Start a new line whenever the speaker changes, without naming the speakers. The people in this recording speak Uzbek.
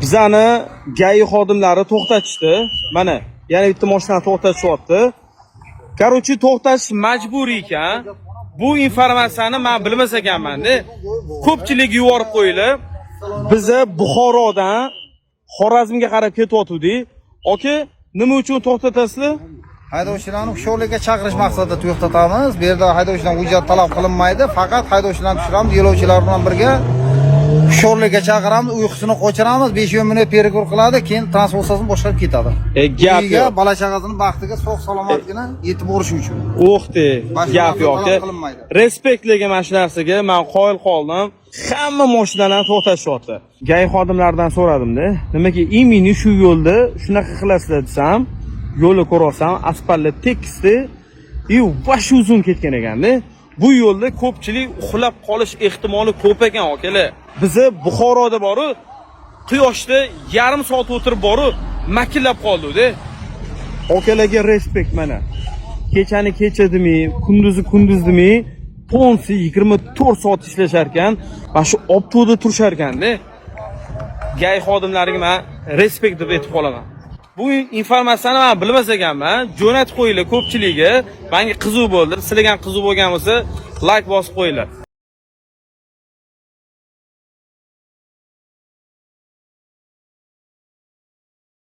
Bizani GAI xodimlari to'xtatishdi. Mana, yana bitta mashinani to'xtatishyapti. Короче, to'xtash majburiy ekan. Bu informatsiyani men bilmas ekanman-da. Ko'pchilik yuborib qo'yilib, bizni Buxorodan Xorazmga qarab ketyapdik. Aka, nima uchun to'xtatasizlar?
Haydovchilarni hushyorlikka chaqirish maqsadida to'xtatamiz. Bu yerda haydovchilardan hujjat talab qilinmaydi, faqat haydovchilarni tushiramiz, yo'lovchilar bilan birga hushyorlikka chaqiramiz, uyqusini qochiramiz, 5 minut perikur qiladi, keyin transportni boshqarib ketadi.
Gap yo'q.
Bola chaqasining baxtiga sog' salomatligini yetib borish uchun.
O'xti, gap yo'q. Respektliga mana shu narsaga men qoyil qoldim. Hamma mashinalarni to'xtatishyapti. GAI xodimlaridan so'radim-da, nimaga imini shu yo'lda shunaqa qilasizlar desam, yo'lni ko'rasam, asfaltli tekisdi, vash uzun ketgan ekanda. Bu yo'lda ko'pchilik uxlab qolish ehtimoli ko'p ekan akalar. Bizi Buxoroda borib, quyoshda yarim soat o'tirib borib, makillab qoldik-da. Akalarga respekt mana. Kechani kechadimi, kunduzi kunduzdimi, ponsi 24 soat ishlashar ekan, va shu optoda turishar ekanda. GAI xodimlariga men respekt deb aytib qolaman. Bu informatsiyani men bilmas ekanman. Jo'natib qo'yinglar ko'pchiligiga. Menga qiziq bo'ldi. Sizlarga ham qiziq bo'lgan bo'lsa, like bosib qo'yinglar.